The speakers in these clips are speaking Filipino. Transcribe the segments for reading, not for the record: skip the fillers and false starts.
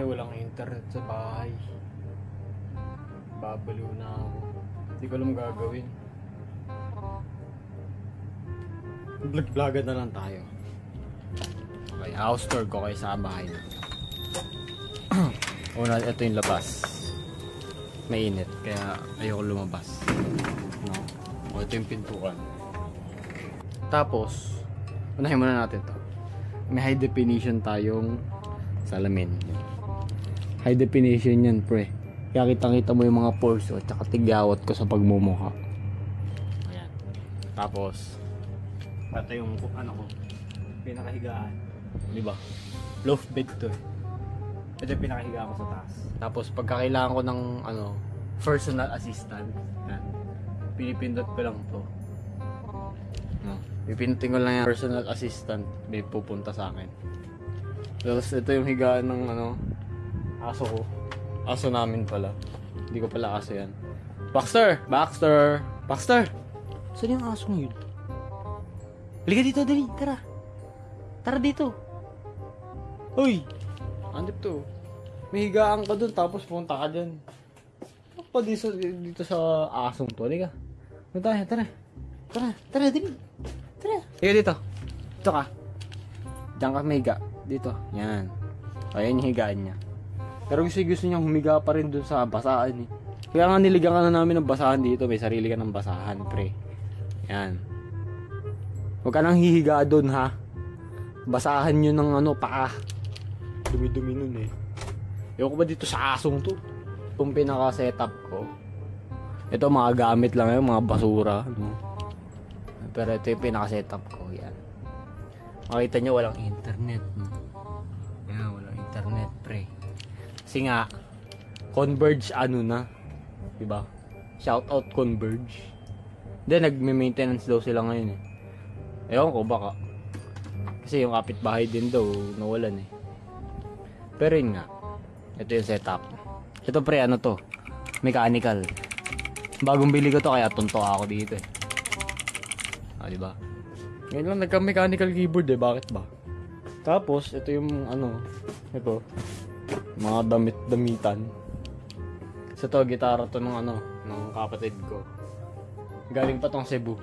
walang internet sa bahay. Babaliw na ako. Hindi ko alam gagawin. Vlog-vlogan na lang tayo. Okay, house tour ko kayo sa bahay na. Una, ito yung labas. Mainit, kaya ayoko lumabas. No? O, ito yung pintuan. Tapos, unahin muna natin to. May high definition tayong salamin. High definition yan, pre. Kaya kitang-kita mo yung mga pores at saka tigyawat ko sa pagmumukha. Ayan. Tapos, ito yung ano ko, pinakahigaan. Diba? Loft bed to eh. Ito yung pinakahigaan ko sa taas. Tapos, pagka kailangan ko ng ano, personal assistant, yan. Pinipindot ko lang to. No? Pipindutin ko lang yung personal assistant, may pupunta sa akin. Tapos, ito yung higaan ng ano, aso ko. Aso namin pala. Hindi ko pala aso yan. Baxter! Baxter! Baxter! Saan yung aso yun? Halika dito, dali. Tara. Tara dito. Uy! Andip to. May higaan ka dun, tapos punta ka dyan. Ano pa dito sa asong to? Halika. Ano tayo? Tara. Tara. Tara, dali. Tara. Halika dito. Dito ka. Diyan ka may higa. Dito. Yan. Ayan yung higaan niya. Pero gusto niya humiga pa rin dun sa basahan eh. Kaya nga niligan ka na namin ng basahan dito. May sarili ka ng basahan, pre. Yan. Huwag ka nang hihiga dun, ha. Basahan nyo ng ano, paa. Dumi-dumi nun eh. Ewan ko ba dito sa asong to? Itong pinaka-setup ko. Ito mga gamit lang yun, mga basura. No? Pero ito yung pinaka-setup ko. Yan. Makita nyo walang internet. No? Yan, walang internet, pre. Kasi nga, Converge ano na, diba? Shoutout Converge. Then, nagme-maintenance daw sila ngayon eh. Ewan ko baka. Kasi yung kapitbahay din daw, nawalan eh. Pero yun nga, ito yung setup. Ito pre, ano to? Mechanical. Bagong bili ko to, kaya tunto ako dito eh. Ah, diba? Ngayon lang nagka-mechanical keyboard eh, bakit ba? Tapos, ito yung ano, ito. Mga damit-damitan. Sa to, gitara to ng ano, ng kapatid ko. Galing pa tong Cebu.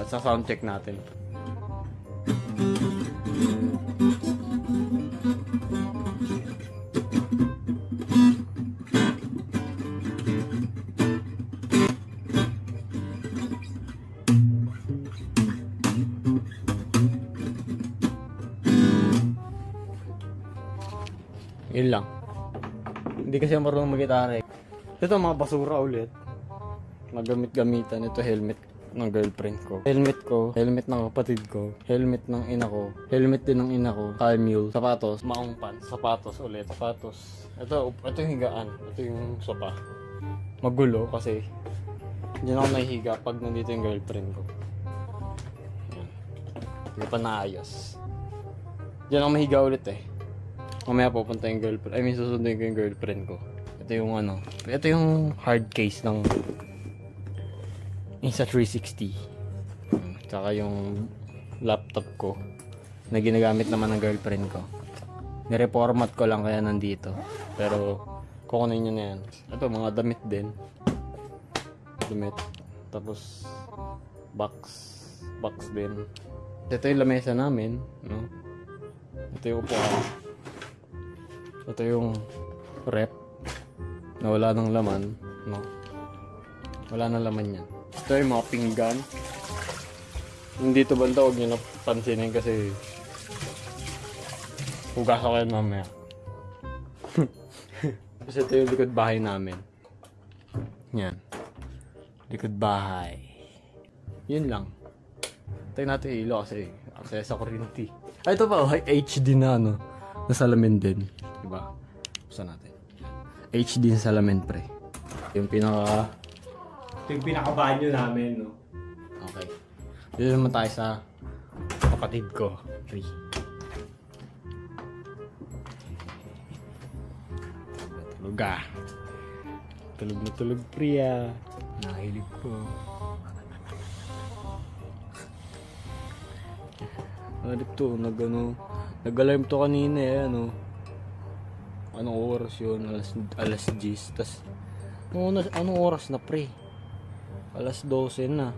Sa soundcheck natin. Yun lang. Hindi kasi marunong mag-gitara eh. Ito mga basura ulit. Nagamit-gamitan. Ito helmet ng girlfriend ko. Helmet ko. Helmet ng kapatid ko. Helmet ng ina ko. Helmet din ng ina ko. Mule. Sapatos. Maong pants. Sapatos ulit. Sapatos. Ito yung higaan. Ito yung sopa. Magulo kasi diyan ako nahihiga pag nandito yung girlfriend ko. Yan. Hindi pa naayos. Diyan ako mahiga ulit eh. Mamaya pupunta yung girlfriend. I mean, susundin ko yung girlfriend ko. Ito yung ano. Ito yung hard case ng Insta360. Tsaka yung laptop ko na ginagamit naman ng girlfriend ko. Nireformat ko lang kaya nandito. Pero kukunin nyo na yan. Ito mga damit din. Damit. Tapos box din. Ito yung lamesa namin. No? Ito yung upuan. Ito yung rep na wala ng laman, no? Wala nang laman yan. Ito yung mga pinggan. Hindi ito banda, huwag nyo napansinin kasi hugas ako yan mamaya. Kasi ito yung likod bahay namin. Yan. Likod bahay. Yun lang. Tayo natin yung ilo kasi access sa kuryente. Ay, ito pa, HD na ano. Na salamin din. Diba? Basta natin. HD na salamin, pre. Ito yung pinaka-banyo namin, no? Okay. Dito naman tayo sa kapatid ko. Free. Tulog ah. Tulog na tulog, priya. Nahilig ko. Ano to? Nag-alarm to kanina eh, ano? anong oras yun, alas 10. Tas anong oras na pre? Alas 12 na.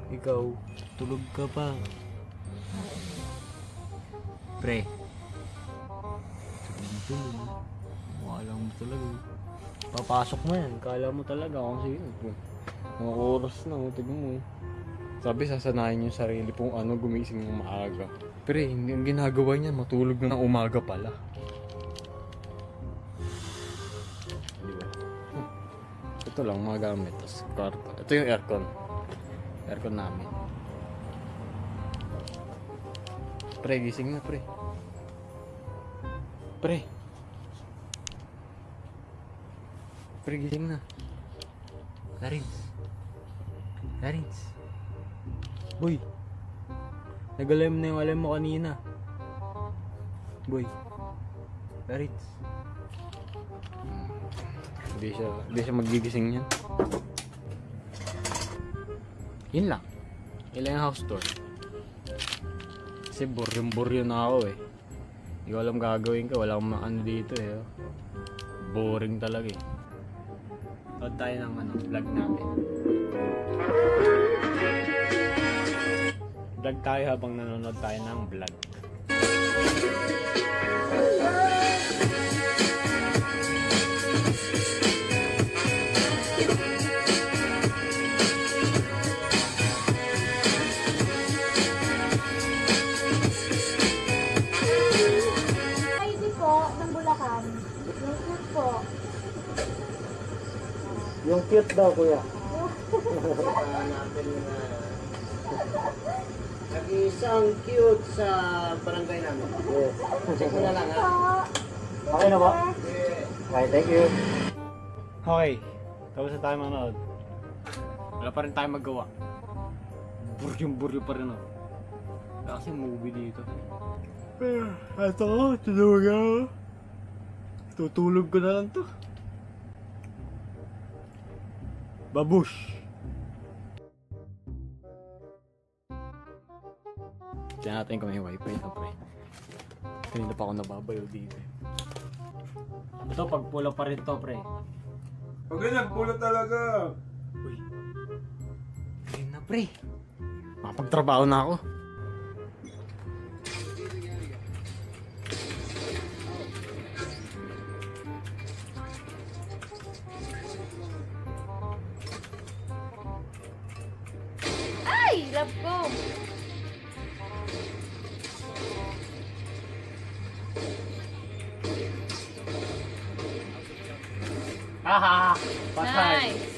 Ikaw, tulog ka pa. Pre. Tulog. Wala mo talaga. Papasok mo yan. Kala mo talaga kung sino. Anong oras na, tignan mo. Sabi, sasanayin yung sarili pong gumising ng maaga. Pero hindi yung ginagawa niya, matulog na ng umaga pala. Diba? Ito lang mga gamit. Tapos kwarto. Ito yung aircon. Aircon namin. Pre, gising na pre. Pre. Pre, gising na. Larins. Boy. Nag-alarm na yung alarm mo kanina. Boy. Larins. Hindi siya magigising yan. Yun lang. Yun lang yung house tour. Kasi buryo na ako eh. Hindi ko alam gagawin ko. Wala akong ano dito eh. Boring talaga eh. Load tayo ng vlog natin. Vlog tayo habang nanonood tayo ng vlog. Yung cute daw, kuya. Nag-isang cute sa barangay namin. Yes. Check mo na lang, ha? Okay na ba? Okay, thank you. Okay. Tapos na tayo manood. Wala pa rin tayo magawa. Buryo pa rin ako. Wala kasi movie dito. Ito ko, tulog ako. Tutulog ko na lang to. Babush! Tignan natin kung may wifi na pre. Kanina pa ako nababayo dito. Ito, pagpula pa rin to pre. Pag nagpula talaga. Uy. Ayun na pre. Makapagtrabaho na ako. Ay! Love ko! Haha! Patay! Nice!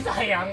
Sayang!